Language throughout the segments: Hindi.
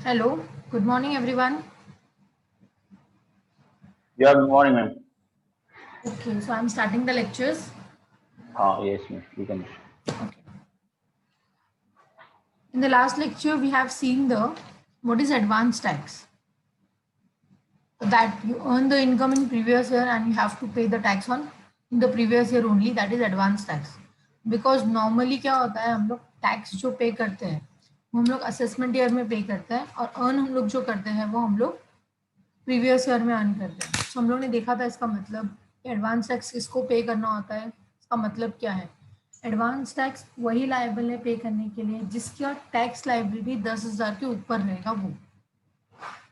Hello, good morning everyone. Yeah, good morning, ma'am. Okay, so I'm starting the lectures. Yes, ma'am. You can. Okay. In the last lecture, we have seen the what is advance tax. So that you earn the income in previous year and you have to pay the tax on in the previous year only. That is advance tax. Because normally क्या होता है हम लोग टैक्स जो पे करते हैं वो हम लोग असेसमेंट ईयर में पे करते हैं और अर्न हम लोग जो करते हैं वो हम लोग प्रीवियस ईयर में अर्न करते हैं. तो हम लोग ने देखा था इसका मतलब एडवांस टैक्स किसको पे करना होता है, इसका मतलब क्या है. एडवांस टैक्स वही लायबल है पे करने के लिए जिसका टैक्स लाइबिलिटी 10,000 के ऊपर रहेगा वो.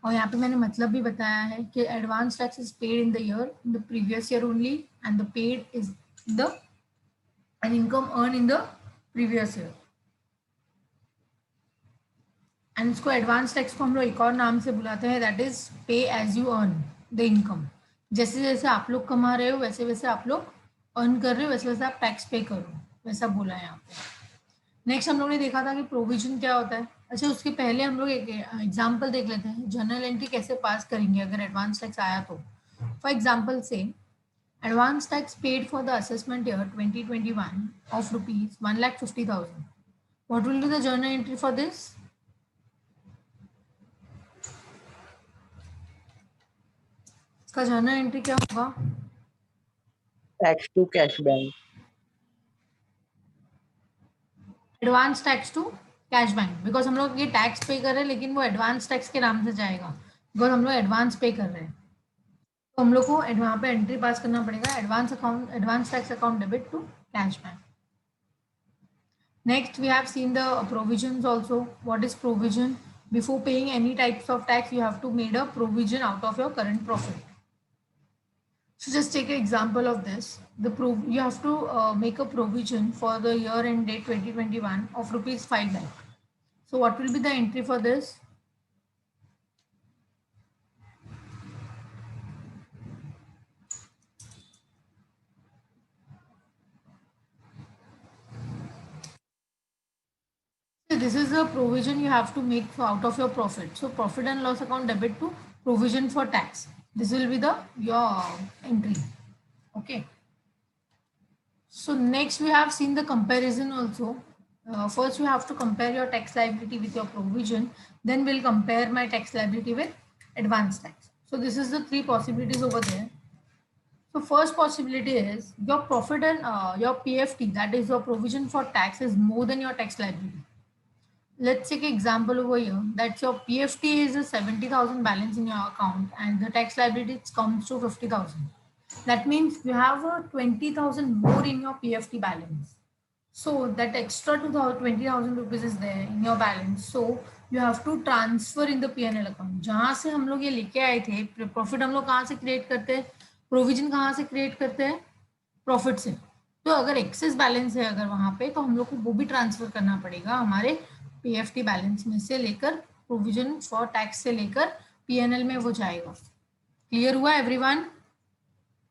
और यहाँ पे मैंने मतलब भी बताया है कि advance tax is paid in the year in the previous year only and the paid is the an income earn in the previous year. And इसको एडवांस टैक्स को हम लोग एक और नाम से बुलाते हैं that is pay as you earn the income. जैसे जैसे आप लोग कमा रहे हो वैसे वैसे आप लोग अर्न कर रहे हो वैसे वैसे आप टैक्स पे करो, वैसा बोला है यहाँ पे. नेक्स्ट हम लोग ने देखा था कि प्रोविजन क्या होता है. अच्छा उसके पहले हम लोग एक एग्जाम्पल देख लेते हैं जर्नल एंट्री कैसे पास करेंगे अगर एडवांस टैक्स आया तो. For example say advance tax paid for the assessment year 2021 of rupees 1,50,000. What will be the journal entry for this. इसका जर्नल एंट्री क्या होगा. Tax to cash bank. Advance tax to cash bank. Because हम लोग ये टैक्स पे कर रहे हैं लेकिन वो एडवांस टैक्स के नाम से जाएगा बिकॉज हम लोग एडवांस पे कर रहे हैं. तो हम लोग को वहाँ पे एंट्री पास करना पड़ेगा advance account advance tax account debit to cash bank. Next we have seen the provisions also. What is provision. Before paying any types of tax you have to made a provision out of your current profit. So just take an example of this. You have to make a provision for the year end date 2021 of rupees 5 lakh. So what will be the entry for this? So this is a provision you have to make out of your profit. So profit and loss account debit to provision for tax. This will be the your entry. Okay. So next we have seen the comparison also. First you have to compare your tax liability with your provision. Then we'll compare my tax liability with advance tax. So this is the three possibilities over there. So first possibility is your profit and your PFT, that is your provision for tax, is more than your tax liability. Let's take an example over here that your PFT is a 70,000 balance in your account and the tax liability comes to 50,000. That means you have a 20,000 more in your PFT balance. So that extra 20,000 rupees is there in your balance. So you have to transfer in the P&L account. जहाँ से हम लोग ये लेके आए थे प्रॉफिट हम लोग कहाँ से क्रिएट करते हैं, प्रोविजन कहाँ से क्रिएट करते हैं, प्रॉफिट से. तो अगर एक्सेस बैलेंस है अगर वहाँ पे तो हम लोग को वो भी ट्रांसफर करना पड़ेगा हमारे पीएफटी बैलेंस में से लेकर प्रोविजन फॉर टैक्स से लेकर पीएनएल में वो जाएगा. क्लियर हुआ एवरीवन,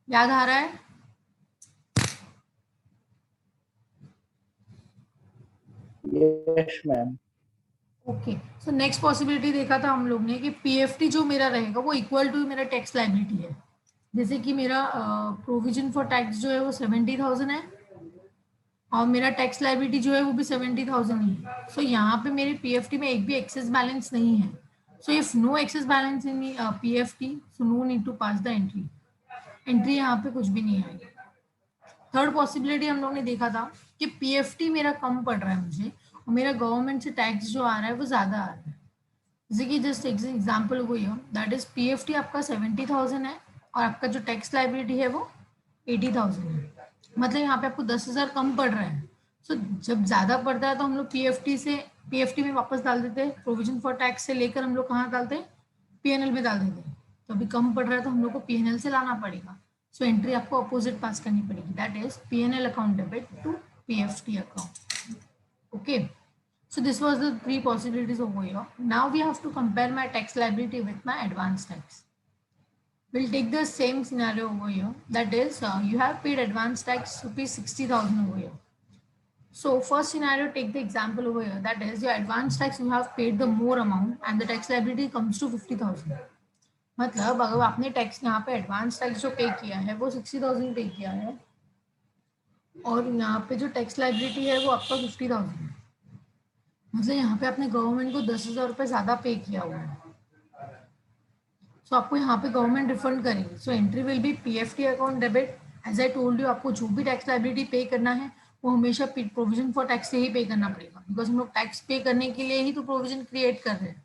याद आ रहा है. Yes, ma'am. Okay. So next possibility देखा था हम लोग ने कि पीएफटी जो मेरा रहेगा वो इक्वल टू मेरा टैक्स लाइबिलिटी है. जैसे कि मेरा प्रोविजन फॉर टैक्स जो है वो 70,000 है और मेरा टैक्स लाइबिलिटी जो है वो भी 70,000 ही है. सो यहाँ पे मेरे पीएफटी में एक भी एक्सेस बैलेंस नहीं है. So if no excess balance in PFT so no need to pass the entry. Entry यहाँ पे कुछ भी नहीं आएगी. थर्ड पॉसिबिलिटी हम लोग ने देखा था कि पीएफटी मेरा कम पड़ रहा है मुझे और मेरा गवर्नमेंट से टैक्स जो आ रहा है वो ज्यादा आ रहा है. जैसे कि जस्ट एग्जाम्पल हुई हो दैट इज पीएफटी आपका 70,000 है और आपका जो टैक्स लाइबिलिटी है वो 80,000 है. मतलब यहाँ पे आपको 10,000 कम पड़ रहा है. सो जब ज्यादा पड़ता है तो हम लोग पीएफटी में वापस डाल देते हैं. प्रोविजन फॉर टैक्स से लेकर हम लोग कहाँ डालते हैं, पीएनएल में डाल देते हैं. तो अभी कम पड़ रहा है तो हम लोग को पीएनएल से लाना पड़ेगा. सो एंट्री आपको अपोजिट पास करनी पड़ेगी that is PNL account debit to PFT account. Okay. So this was the three possibilities over here. Now we have to compare my tax liability with my advance tax. We'll take the same scenario over here. That is, you have paid advance tax rupees 60,000 over here. So first scenario, take the example over here. That is your advance tax, you have paid the more amount and the tax liability comes to 50,000. मतलब अगर आपने टैक्स यहाँ पे एडवांस टैक्स जो पे किया है वो 60,000 पे किया है और यहाँ पे जो टैक्स लाइबिलिटी है वो आपका 50,000, मतलब यहाँ पे आपने गवर्नमेंट को 10,000 रुपये ज्यादा पे किया हुआ है. सो आपको यहाँ पे गवर्नमेंट रिफंड करेगी. So entry will be PFT account debit. As I told you, आपको जो भी टैक्स लाइबिलिटी पे करना है वो हमेशा प्रोविजन फॉर टैक्स से ही पे करना पड़ेगा, बिकॉज हम लोग टैक्स पे करने के लिए ही तो प्रोविजन क्रिएट कर रहे हैं.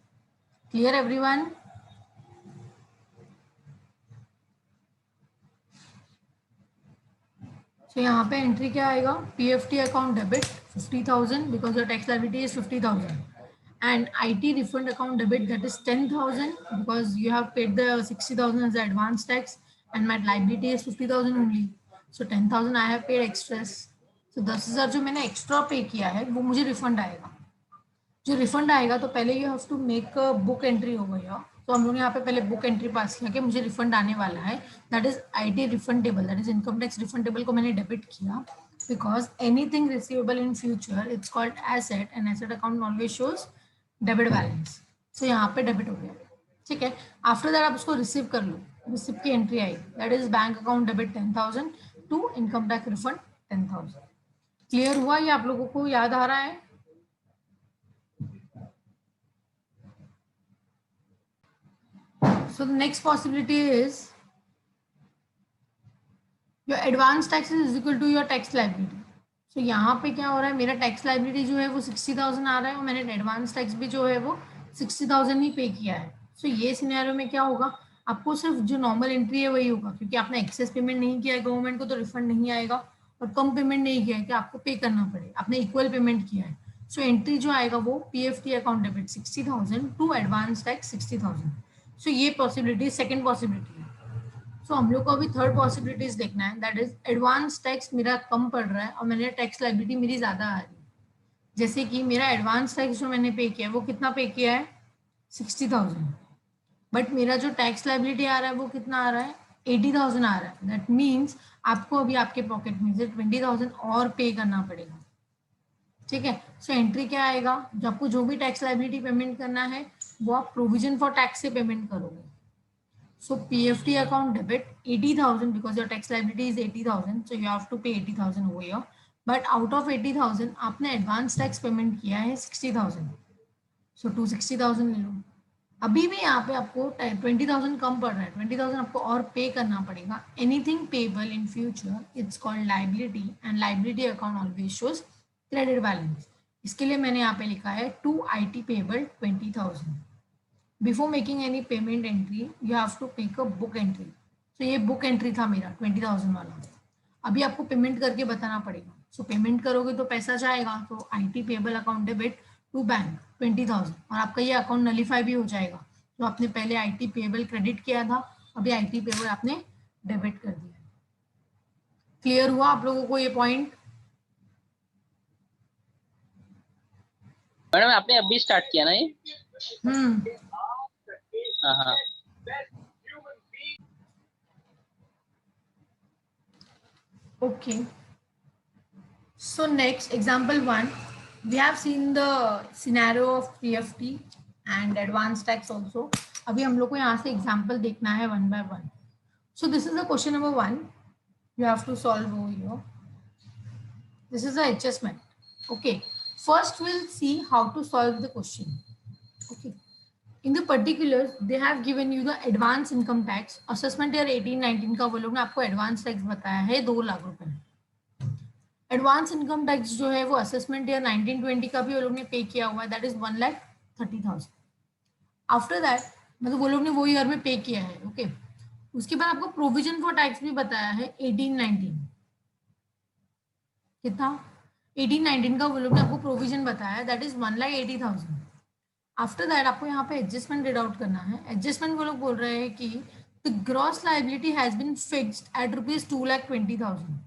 Clear everyone? तो यहाँ पे एंट्री क्या आएगा? PFT account debit 50,000 because your tax liability is 50,000 and IT refund account debit, that is 10,000 because you have paid the 60,000 as the advance tax and my liability is 50,000 only. So 10,000 I have paid extras. So 10,000 जो मैंने एक्स्ट्रा पे किया है वो मुझे रिफंड आएगा. जो रिफंड आएगा तो पहले you have to make a book entry हो गया. तो हम लोग यहाँ पे पहले बुक एंट्री पास किया कि मुझे रिफंड आने वाला है. That is IT refundable, that is income tax refundable को मैंने डेबिट किया because anything receivable in future it's called asset and asset account always shows debit balance. So यहाँ पे डेबिट हो गया. ठीक है. आफ्टर दैट आप उसको रिसीव कर लो. रिसीव की एंट्री आएगी, that is bank account debit 10,000 to income tax refund 10,000. Clear हुआ? ये आप लोगों को याद आ रहा है? So the next possibility is your advance tax is equal to your tax liability. So यहाँ पे क्या हो रहा है, मेरा टैक्स लाइबिलिटी जो है वो 60,000 आ रहा है और मैंने एडवांस टैक्स भी जो है वो 60,000 ही पे किया है. सो ये सिनेरियो में क्या होगा, आपको सिर्फ जो नॉर्मल एंट्री है वही होगा क्योंकि आपने एक्सेस पेमेंट नहीं किया है गवर्नमेंट को तो रिफंड नहीं आएगा और कम पेमेंट नहीं किया है कि आपको पे करना पड़े, आपने इक्वल पेमेंट किया है. सो एंट्री जो आएगा वो PFT account debit 60,000 to advance tax 60,000. So ये पॉसिबिलिटी सेकेंड पॉसिबिलिटी है. सो हम लोग को अभी थर्ड पॉसिबिलिटीज देखना है. दैट इज एडवांस टैक्स मेरा कम पड़ रहा है और मैंने टैक्स लाइबिलिटी मेरी ज्यादा आ रही है. जैसे कि मेरा एडवांस टैक्स जो मैंने पे किया है वो कितना पे किया है 60,000, बट मेरा जो टैक्स लाइबिलिटी आ रहा है वो कितना आ रहा है 80,000 आ रहा है. दैट मीन्स आपको अभी आपके पॉकेट में से 20,000 और पे करना पड़ेगा. ठीक है. सो एंट्री क्या आएगा, जो आपको जो भी टैक्स लाइबिलिटी पेमेंट करना है वो आप प्रोविजन फॉर टैक्स से पेमेंट करोगे. So PFT account debit 80,000 because your tax liability is 80,000, so you have to pay 80,000 over here. But out of 80,000 आपने advance tax payment किया है 60,000, so 260,000 ले लो. अभी भी यहाँ पे आपको 20,000 कम पड़ रहा है, 20,000 आपको और पे करना पड़ेगा. Anything payable in future it's called liability and liability account always shows credit balance. इसके लिए मैंने यहाँ पे लिखा है to IT payable 20,000. Before making any payment entry, you have to make a book entry. So ये book entry था मेरा 20,000 वाला. अभी आपको पेमेंट करके बताना पड़ेगा. सो पेमेंट करोगे तो पैसा जाएगा, तो IT payable account debit to bank 20,000 और आपका ये अकाउंट नलीफाई भी हो जाएगा. तो आपने पहले IT पेबल क्रेडिट किया था, अभी IT पेबल आपने डेबिट कर दिया. क्लियर हुआ आप लोगों को ये पॉइंट? मैडम आपने अभी स्टार्ट किया ना ये? हाँ. Okay. So next, example 1, we have seen the scenario of PFT and advanced tax also. अभी हम लोग को यहाँ से example देखना है one by one. So this is the question number 1. You have to solve over here. This is the adjustment. Okay. First, we'll see how to solve the question. Okay. In the particulars, they have given you the advance income tax assessment year 18-19 का वो लोग ने आपको advance tax बताया है 2 लाख रुपए. एडवांस इनकम टैक्स जो है वो असेसमेंट ईयर 1920 का भी वो लोग ने पे किया हुआ है, दैट इज 1,30,000. आफ्टर दैट मतलब वो लोग ने वो ईयर में पे किया है. ओके. उसके बाद आपको प्रोविजन फॉर टैक्स भी बताया है 18-19. कितना? 18-19 का वो लोग ने आपको प्रोविजन बताया है, दैट इज 1,80,000. आफ्टर दैट आपको यहाँ पे एडजस्टमेंट रीड आउट करना है. एडजस्टमेंट वो लोग बोल रहे हैं कि the gross liability has been fixed at ₹2,20,000.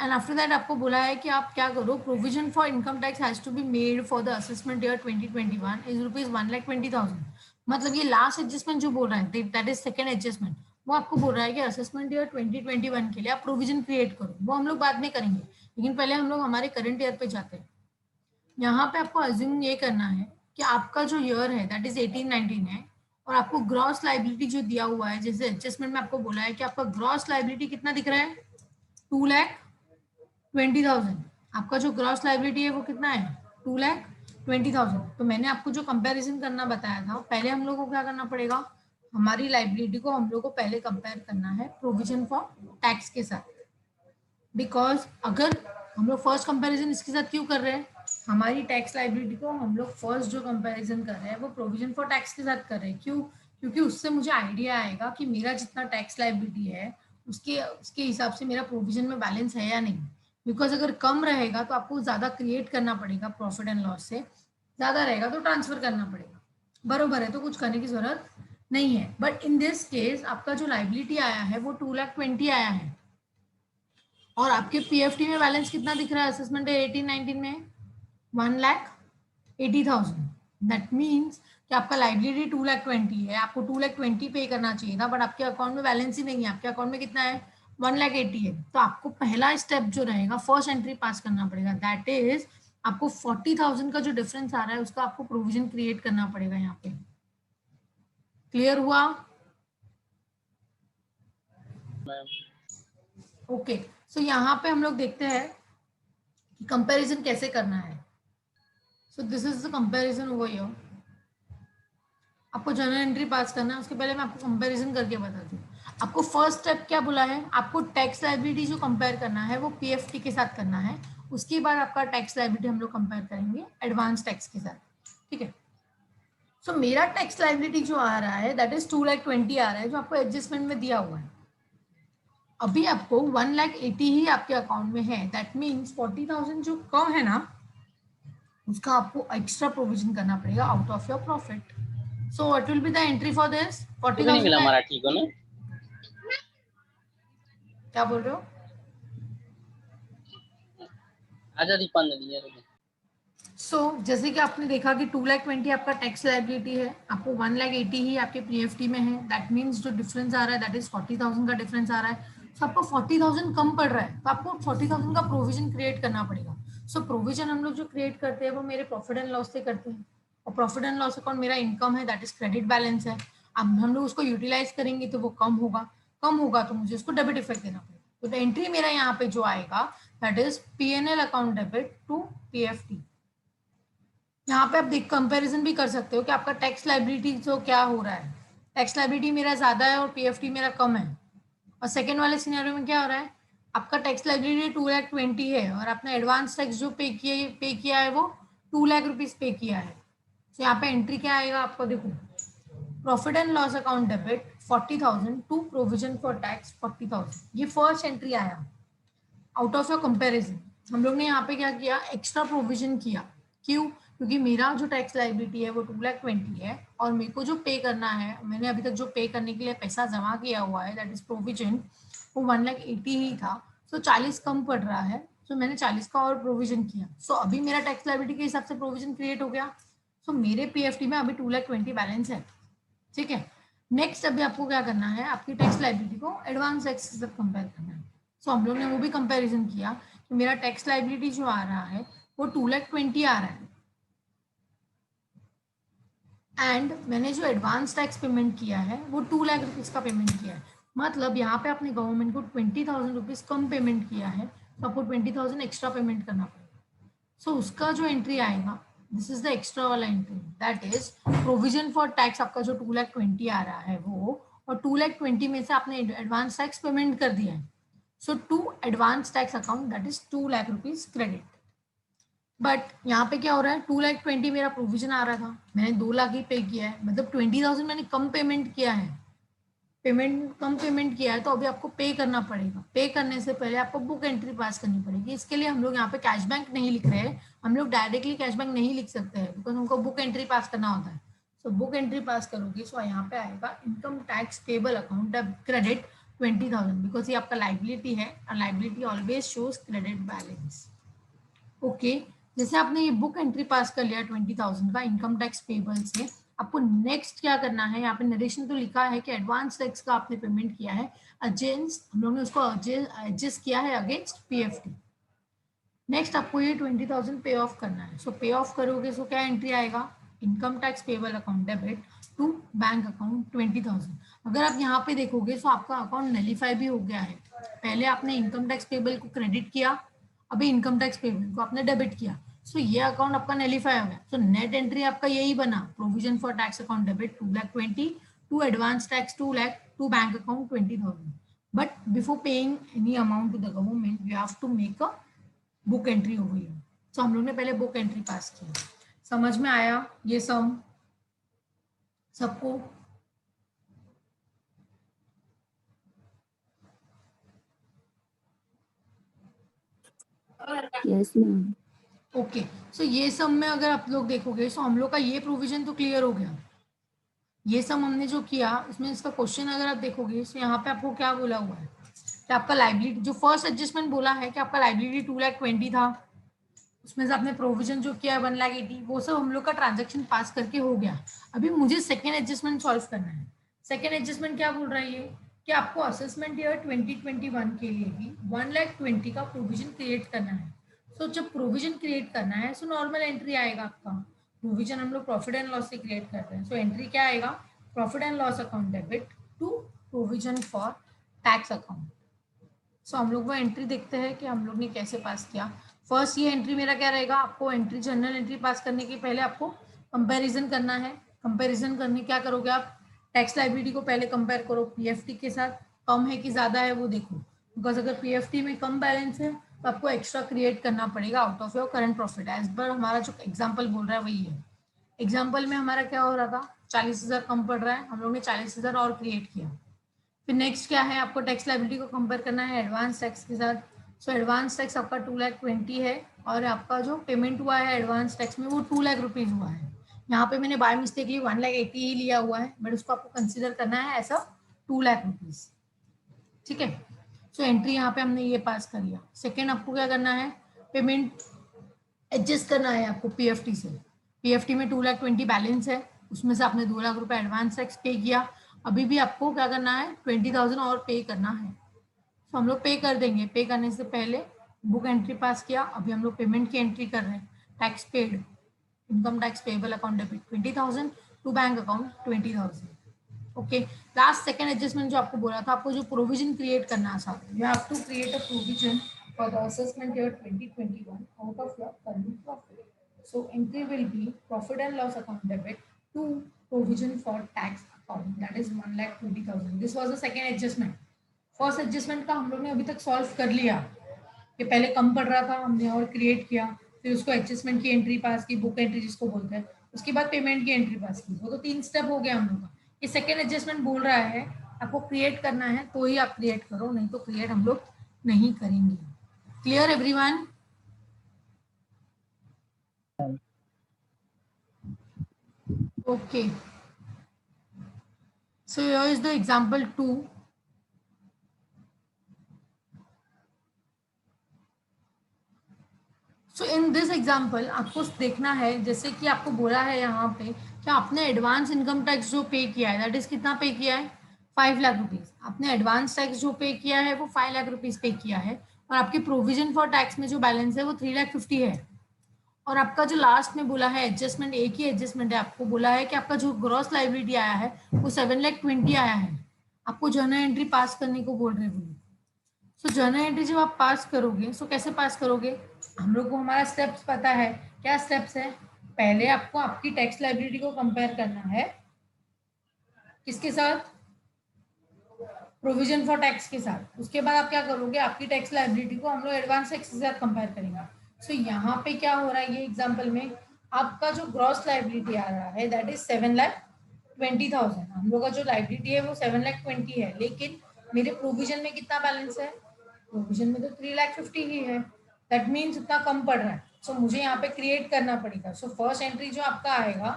And after that आपको बोला है कि आप क्या करो, provision for income tax has to be made for the assessment year 2021 is ₹1,20,000. मतलब ये लास्ट एडजस्टमेंट जो बोल रहा है दैट इज सेकंड एडजस्टमेंट, वो आपको बोल रहा है कि असेसमेंट ईयर 2021 के लिए आप प्रोविजन क्रिएट करो. वो हम लोग बाद में करेंगे, लेकिन पहले हम लोग हमारे करंट ईयर पे जाते हैं। यहाँ पे आपको अज्यूम ये करना है कि आपका जो ईयर है दैट इज 18-19 है, और आपको ग्रॉस लाइबिलिटी जो दिया हुआ है, जैसे एडजस्टमेंट में आपको बोला है कि आपका ग्रॉस लाइबिलिटी कितना दिख रहा है, 2,20,000। आपका जो ग्रॉस लाइबिलिटी है वो कितना है, 2,20,000। तो मैंने आपको जो कंपैरिजन करना बताया था, पहले हम लोग को क्या करना पड़ेगा, हमारी लाइबिलिटी को हम लोग को पहले कंपेयर करना है प्रोविजन फॉर टैक्स के साथ। बिकॉज अगर हम लोग फर्स्ट कंपैरिजन इसके साथ क्यों कर रहे हैं, हमारी टैक्स लाइबिलिटी को हम लोग फर्स्ट जो कंपैरिजन कर रहे हैं वो प्रोविजन फॉर टैक्स के साथ कर रहे हैं। क्यों, क्योंकि उससे मुझे आइडिया आएगा कि मेरा जितना टैक्स लाइबिलिटी है उसके हिसाब से मेरा प्रोविजन में बैलेंस है या नहीं। बिकॉज अगर कम रहेगा तो आपको ज्यादा क्रिएट करना पड़ेगा प्रॉफिट एंड लॉस से, ज्यादा रहेगा तो ट्रांसफर करना पड़ेगा, बरोबर है, तो कुछ करने की जरूरत नहीं है। बट इन दिस केस आपका जो लाइबिलिटी आया है वो 2,20,000 आया है, और आपके पीएफटी में बैलेंस कितना दिख रहा है असेसमेंट 18-19 में, 1,80,000। दैट मीन्स कि आपका लाइबिलिटी 2,20,000 है, आपको 2,20,000 पे करना चाहिए था, बट आपके अकाउंट में बैलेंस ही नहीं है, आपके अकाउंट में कितना है, 1,80,000 है। तो आपको पहला स्टेप जो रहेगा, फर्स्ट एंट्री पास करना पड़ेगा, दैट इज आपको 40,000 का जो डिफरेंस आ रहा है उसका आपको प्रोविजन क्रिएट करना पड़ेगा यहाँ पे। क्लियर हुआ? ओके, सो यहाँ पे हम लोग देखते हैं कि कंपैरिजन कैसे करना है। So this is the comparison over here. आपको जर्नल एंट्री पास करना है, उसके पहले मैं आपको कंपैरिजन करके बताती हूँ। आपको फर्स्ट स्टेप क्या बोला है, आपको टैक्स लायबिलिटी जो कंपेयर करना है वो पीएफटी के साथ करना है। उसके बाद आपका टैक्स लायबिलिटी हम लोग कंपेयर करेंगे एडवांस टैक्स के साथ, ठीक है। सो मेरा टैक्स लायबिलिटी जो आ रहा है दैट इज 2,20,000 आ रहा है, जो आपको एडजस्टमेंट में दिया हुआ है। अभी आपको 1,80,000 ही आपके अकाउंट में है, दैट मीन्स 40,000 जो कम है ना उसका आपको एक्स्ट्रा प्रोविजन करना पड़ेगा out of your profit. So what will be the entry for this, तो भी नहीं 40,000 मिला का, हमारा, ठीक हो ना? क्या बोल रहे हो? आजा दीपान ने दिया रुको। सो जैसे कि आपने देखा कि 2,20,000 आपका टैक्स लायबिलिटी है, आपको 1,80,000 ही आपके पीएफटी में है, दैट मीन्स जो डिफरेंस आ रहा है दैट इज 40,000 का डिफरेंस आ रहा है। सो आपको 40,000 कम पड़ रहा है, तो आपको 40,000 का प्रोविजन क्रिएट करना पड़ेगा। सो प्रोविजन हम लोग जो क्रिएट करते हैं वो मेरे प्रॉफिट एंड लॉस से करते हैं, और प्रॉफिट एंड लॉस अकाउंट मेरा इनकम है, दैट इज क्रेडिट बैलेंस है। अब हम लोग उसको यूटिलाइज करेंगे तो वो कम होगा, कम होगा तो मुझे उसको डेबिट इफेक्ट देना पड़ेगा। तो एंट्री मेरा यहाँ पे जो आएगा that is PNL account debit to PFT. यहाँ पे आप देख कंपैरिजन भी कर सकते हो कि आपका टैक्स लायबिलिटी जो क्या हो रहा है, टैक्स लायबिलिटी मेरा ज्यादा है और पीएफटी मेरा कम है। और सेकेंड वाले सिनेरियो में क्या हो रहा है, आपका टैक्स लायबिलिटी 2,20,000 है और आपने एडवांस टैक्स जो पे किया है वो 2,00,000 रुपीज पे किया है। तो यहाँ पे एंट्री क्या आएगा आपको, देखो profit and loss account debit 40,000 to provision for tax 40,000, ये फर्स्ट एंट्री आया आउट ऑफ योर कंपैरिजन। हम लोग ने यहाँ पे क्या किया, एक्स्ट्रा प्रोविजन किया। क्यों, क्योंकि मेरा जो टैक्स लायबिलिटी है वो 2,20,000 है, और मेरे को जो पे करना है, मैंने अभी तक जो पे करने के लिए पैसा जमा किया हुआ है दैट इज प्रोविजन, वो 1,80,000 ही था। सो 40 कम पड़ रहा है, सो मैंने 40 का और प्रोविजन किया। सो अभी मेरा टैक्स लायबिलिटी के हिसाब से प्रोविजन क्रिएट हो गया। सो मेरे पीएफटी में अभी 2,20,000 बैलेंस है, ठीक है। नेक्स्ट अभी आपको क्या करना है, आपकी टैक्स लायबिलिटी को एडवांस टैक्स के साथ कंपेयर करना है। सो हम लोग ने वो भी कंपैरिजन किया कि मेरा टैक्स लायबिलिटी जो आ रहा है वो 2,20,000 आ रहा है, एंड मैंने जो एडवांस टैक्स पेमेंट किया है वो 2,00,000 रुपीज का पेमेंट किया है। मतलब यहाँ पे आपने गवर्नमेंट को 20,000 रुपीज कम पेमेंट किया है, तो आपको 20,000 एक्स्ट्रा पेमेंट करना पड़ेगा। सो उसका जो एंट्री आएगा, दिस इज द एक्स्ट्रा वाला entry, that is provision for tax आपका जो 2,20,000 आ रहा है वो, और 2,20,000 में से आपने एडवांस टैक्स पेमेंट कर दिया है। So to advance tax account that is 2,00,000 rupees credit. But यहाँ पे क्या हो रहा है, 2,20,000 मेरा प्रोविजन आ रहा था, मैंने 2,00,000 ही पे किया है, मतलब 20,000 मैंने कम पेमेंट किया है, कम पेमेंट किया है, तो अभी आपको पे करना पड़ेगा। पे करने से पहले आपको बुक एंट्री पास करनी पड़ेगी। इसके लिए हम लोग यहाँ पे कैश बैंक नहीं लिख रहे हैं, हम लोग डायरेक्टली कैश बैंक नहीं लिख सकते हैं, बिकॉज हमको बुक एंट्री पास करना होता है। सो बुक एंट्री पास करोगे, सो यहाँ पे आएगा income tax payable account credit 20,000, because ये आपका लाइबिलिटी है, और liability always shows credit balance. Okay, जैसे आपने ये बुक एंट्री पास कर लिया 20,000 का इनकम टैक्स पेबल से, आपको नेक्स्ट क्या करना है, यहाँ पे नरेशन तो लिखा है कि एडवांस टैक्स का आपने पेमेंट किया है अगेंस्ट, हम लोग ने उसको एडजस्ट किया है अगेंस्ट पीएफटी। नेक्स्ट आपको ये 20,000 पे ऑफ करना है. सो पे ऑफ करोगे सो क्या एंट्री आएगा, income tax payable account debit to bank account 20,000. अगर आप यहाँ पे देखोगे तो आपका अकाउंट नलीफाई भी हो गया है. पहले आपने इनकम टैक्स पेबल को क्रेडिट किया, अभी इनकम टैक्स पेबल को आपने डेबिट किया. सो ये अकाउंट आपका नलीफाई हो गया. सो नेट एंट्री आपका यही बना, provision for tax account debit 2,20,000 to advance tax 2,00,000 to bank account 20,000. But before paying any amount to the government you have to make a book entry हो गई है. तो हम लोग ने पहले बुक एंट्री पास किया. समझ में आया ये सम सबको? Yes ma'am. ओके. सो ये सम में अगर आप लोग देखोगे सो हम लोग का ये प्रोविजन तो क्लियर हो गया. ये सम हमने जो किया इसमें इसका क्वेश्चन अगर आप देखोगे तो यहाँ पे आपको क्या बोला हुआ है कि आपका लाइबिलिटी जो फर्स्ट एडजस्टमेंट बोला है कि आपका लाइबिलिटी 2,20,000 था, उसमें से आपने प्रोविजन जो किया है 1,80,000, वो सब हम लोग का ट्रांजैक्शन पास करके हो गया. अभी मुझे सेकेंड एडजस्टमेंट सॉल्व करना है. सेकेंड एडजस्टमेंट क्या बोल रहा है ये कि आपको असेसमेंट ईयर 2021 के लिए भी 1,20,000 का प्रोविजन क्रिएट करना है. सो जब प्रोविजन क्रिएट करना है सो नॉर्मल एंट्री आएगा आपका. प्रोविजन हम लोग प्रॉफिट एंड लॉस से क्रिएट करते हैं. सो एंट्री क्या आएगा, profit and loss account debit to provision for tax account. So हम लोग वो एंट्री देखते हैं कि हम लोग ने कैसे पास किया. फर्स्ट ये एंट्री मेरा क्या रहेगा, आपको एंट्री जनरल एंट्री पास करने के पहले आपको कंपैरिजन करना है. कंपैरिजन करने क्या करोगे आप, टैक्स लाइबिलिटी को पहले कंपेयर करो पीएफटी के साथ, कम है कि ज्यादा है वो देखो. बिकॉज अगर पीएफटी में कम बैलेंस है तो आपको एक्स्ट्रा क्रिएट करना पड़ेगा out of your current profit. As per हमारा जो एग्जाम्पल बोल रहा है वही है. एग्जाम्पल में हमारा क्या हो रहा था, 40,000 कम पड़ रहा है, हम लोग ने 40,000 और क्रिएट किया. फिर नेक्स्ट क्या है, आपको टैक्स लाइबिलिटी को कंपेयर करना है एडवांस टैक्स के साथ. सो एडवांस टैक्स आपका 2,20,000 है और आपका जो पेमेंट हुआ है एडवांस टैक्स में वो 2,00,000 रुपीज हुआ है. यहाँ पे मैंने बाय मिस्टेकली 1,80,000 ही लिया हुआ है, बट उसको आपको कंसिडर करना है ऐसा 2,00,000 रुपीज. ठीक है. सो एंट्री यहाँ पे हमने ये पास कर लिया. सेकेंड आपको क्या करना है, पेमेंट एडजस्ट करना है आपको पीएफटी से. पीएफटी में 2,20,000 बैलेंस है, उसमें से आपने 2,00,000 रुपए एडवांस टैक्स पे किया. अभी भी आपको क्या करना है, 20,000 और पे करना है. तो हम लोग पे कर देंगे. पे करने से पहले बुक एंट्री पास किया, अभी हम लोग पेमेंट की एंट्री कर रहे हैं. Tax paid, income tax payable account debit 20,000 to bank account 20,000. Okay. Last second adjustment जो आपको बोला था, आपको जो प्रोविजन क्रिएट करना था, you have to create a provision for the assessment year 2021 out of your current profit. So entry will be profit and loss account debit to provision for tax account, that is 1,20,000. This was the second adjustment. First adjustment का हम लोग ने अभी तक सॉल्व कर लिया कि पहले कम पड़ रहा था, हमने और क्रिएट किया, फिर उसको एडजस्टमेंट की एंट्री पास की, बुक एंट्री जिसको बोलते हैं, उसके बाद पेमेंट की एंट्री पास की. वो तो 3 स्टेप हो गया हम लोग का. ये सेकेंड एडजस्टमेंट बोल रहा है आपको क्रिएट करना है तो ही आप क्रिएट करो, नहीं तो क्रिएट हम लोग नहीं करेंगे. Clear everyone? Okay. So here is the example 2. So in this example आपको देखना है, जैसे कि आपको बोला है यहाँ पे कि आपने एडवांस इनकम टैक्स जो पे किया है दैट इज कितना पे किया है, 5,00,000 रुपीज. आपने एडवांस टैक्स जो पे किया है वो 5,00,000 रुपीज पे किया है और आपकी प्रोविजन फॉर टैक्स में जो बैलेंस है वो 3,50,000 है. और आपका जो लास्ट में बोला है एडजस्टमेंट, एक ही एडजस्टमेंट है, आपको बोला है कि आपका जो ग्रॉस लाइबिलिटी आया है वो 7,20,000 आया है. आपको जर्नल एंट्री पास करने को बोल रहे हैं. सो जर्नल एंट्री जब आप पास करोगे सो कैसे पास करोगे, हम लोग को हमारा स्टेप्स पता है. क्या स्टेप्स है, पहले आपको आपकी टैक्स लाइबिलिटी को कंपेयर करना है किसके साथ, प्रोविजन फॉर टैक्स के साथ. उसके बाद आप क्या करोगे, आपकी टैक्स लाइबिलिटी को हम लोग एडवांस टैक्स के साथ कंपेयर करेंगे. सो यहाँ पे क्या हो रहा है, ये एग्जाम्पल में आपका जो ग्रॉस लाइबिलिटी आ रहा है दैट इज 7,20,000. हम लोग का जो लाइबिलिटी है वो 7,20,000 है, लेकिन मेरे प्रोविजन में कितना बैलेंस है, प्रोविजन में तो 3,50,000 ही है. दैट मीन्स इतना कम पड़ रहा है. सो मुझे यहाँ पे क्रिएट करना पड़ेगा. सो फर्स्ट एंट्री जो आपका आएगा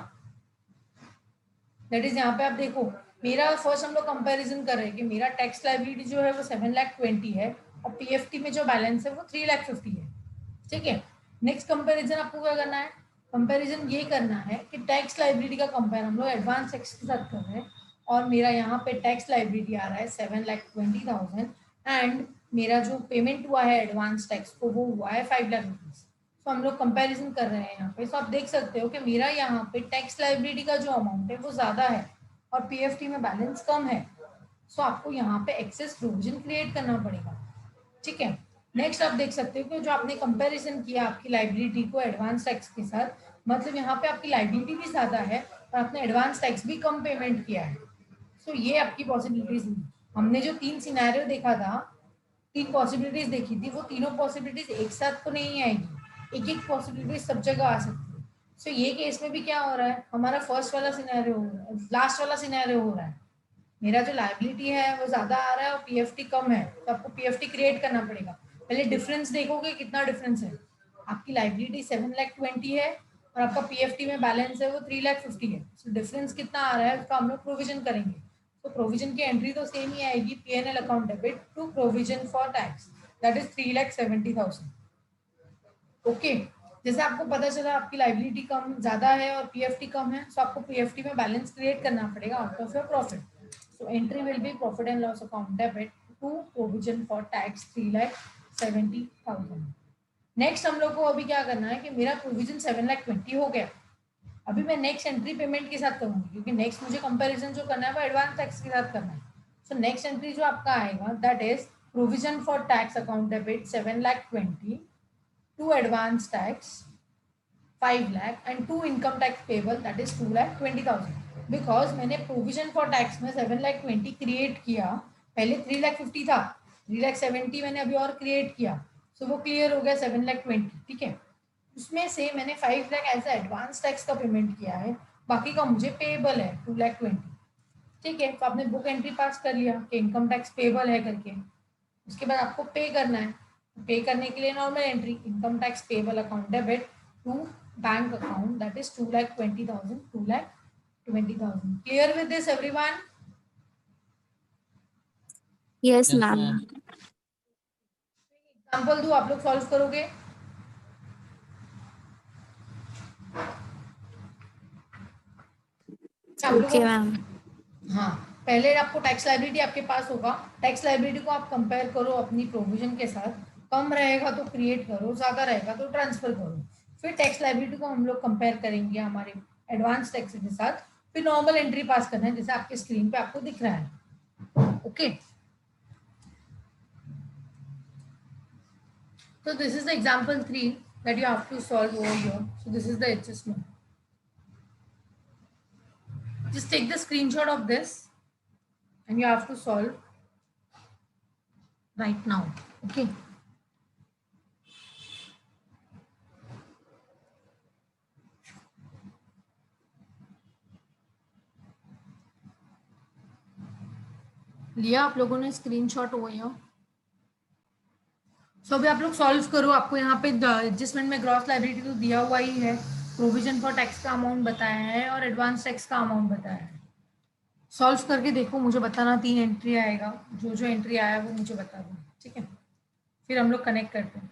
दैट इज, यहाँ पे आप देखो मेरा फर्स्ट हम लोग कंपैरिजन कर रहे हैं कि मेरा टैक्स लाइबिलिटी जो है वो 7,20,000 है और पीएफटी में जो बैलेंस है वो 3,50,000 है. ठीक है. नेक्स्ट कंपैरिजन आपको क्या करना है, कंपैरिजन ये करना है कि टैक्स लाइबिलिटी का कंपेयर हम लोग एडवांस टैक्स के साथ कर रहे हैं और मेरा यहाँ पे टैक्स लाइबिलिटी आ रहा है 7,20,000 एंड मेरा जो पेमेंट हुआ है एडवांस टैक्स को वो हुआ है 5 लाख रुपीज। तो हम लोग कंपैरिजन कर रहे हैं यहाँ पे। तो आप देख सकते हो कि मेरा यहाँ पे टैक्स लाइबिलिटी का जो अमाउंट है वो ज़्यादा है और पीएफटी में बैलेंस कम है। सो आपको यहाँ पे एक्सेस प्रोविजन क्रिएट करना पड़ेगा, ठीक है। नेक्स्ट आप देख सकते हो कि जो आपने कंपैरिजन किया आपकी लाइबिलिटी को एडवांस टैक्स के साथ, मतलब यहाँ पे आपकी लाइबिलिटी भी ज़्यादा है और आपने एडवांस टैक्स भी कम पेमेंट किया है। सो ये आपकी पॉसिबिलिटीज हुई। हमने जो 3 सिनेरियो देखा था, 3 पॉसिबिलिटीज देखी थी, वो तीनों पॉसिबिलिटीज एक साथ तो नहीं आएगी, एक एक पॉसिबिलिटी सब जगह आ सकती है। सो ये केस में भी क्या हो रहा है, हमारा फर्स्ट वाला सिनेरियो हो रहा है, लास्ट वाला सिनेरियो हो रहा है। मेरा जो लाइबिलिटी है वो ज्यादा आ रहा है और पीएफटी कम है, तो आपको पीएफटी क्रिएट करना पड़ेगा। पहले डिफरेंस देखोगे कितना डिफरेंस है। आपकी लाइबिलिटी 7,20,000 है और आपका पीएफटी में बैलेंस है वो 3,50,000 है। सो डिफरेंस कितना आ रहा है उसका हम लोग प्रोविजन करेंगे। तो प्रोविजन की एंट्री तो सेम ही आएगी, PNL account debit to provision for tax, that is 3,70,000। Okay, जैसे आपको पता चला आपकी लाइबिलिटी कम ज्यादा है और पीएफटी कम है, सो आपको पीएफटी में बैलेंस क्रिएट करना पड़ेगा out of your profit. So entry will be profit and loss account debit to provision for tax 3,70,000। Next हम लोग को अभी क्या करना है कि मेरा प्रोविजन 7,20,000 हो गया। अभी मैं नेक्स्ट एंट्री पेमेंट के साथ करूंगी क्योंकि नेक्स्ट मुझे कंपैरिजन जो करना है वो एडवांस टैक्स के साथ करना है। सो नेक्स्ट एंट्री जो आपका आएगा that is provision for tax account debit 7,20,000 to advance tax 5 lakh and to income tax payable that is 2,20,000। Because मैंने प्रोविजन फॉर टैक्स में 7,20,000 क्रिएट किया, पहले 3,50,000 था, 3,70,000 मैंने अभी और क्रिएट किया। सो वो क्लियर हो गया 7,20,000, ठीक है। उसमें से मैंने 5 लाख एज एडवांस टैक्स का पेमेंट किया है, बाकी का मुझे पेएबल है 2,20,000, ठीक है। तो आपने बुक एंट्री पास कर लिया कि इनकम टैक्स पेएबल है करके। उसके बाद आपको पे करना है। पे करने के लिए normal entry income tax payable account debit to bank account that is 2,20,000 2,20,000। Clear with this everyone? Yes, Yes, ma'am. ma'am. Example दो, आप लोग सॉल्व करोगे। आप लोगों Okay, ma'am. हाँ, पहले आपको टैक्स लाइबिलिटी आपके पास होगा, टैक्स लाइबिलिटी को आप कंपेयर करो अपनी प्रोविजन के साथ, कम रहेगा तो क्रिएट करो, ज्यादा रहेगा तो ट्रांसफर करो। फिर टैक्स लाइबिलिटी को हम लोग कंपेयर करेंगे हमारे एडवांस टैक्स के साथ, फिर नॉर्मल एंट्री पास करना है जैसे आपके स्क्रीन पे आपको दिख रहा है। Okay, so this is the example 3 that you have to solve over here. So this is the adjustment. Just take the screenshot of this and you have to solve right now. Okay. लिया आप लोगों ने स्क्रीनशॉट हुआ या? सो अभी आप लोग सॉल्व करो। आपको यहाँ पे एडजस्टमेंट में ग्रॉस लायबिलिटी तो दिया हुआ ही है, प्रोविजन फॉर टैक्स का अमाउंट बताया है और एडवांस टैक्स का अमाउंट बताया है। सॉल्व करके देखो, मुझे बताना 3 एंट्री आएगा, जो जो एंट्री आया वो मुझे बता दो, ठीक है। फिर हम लोग कनेक्ट करते हैं।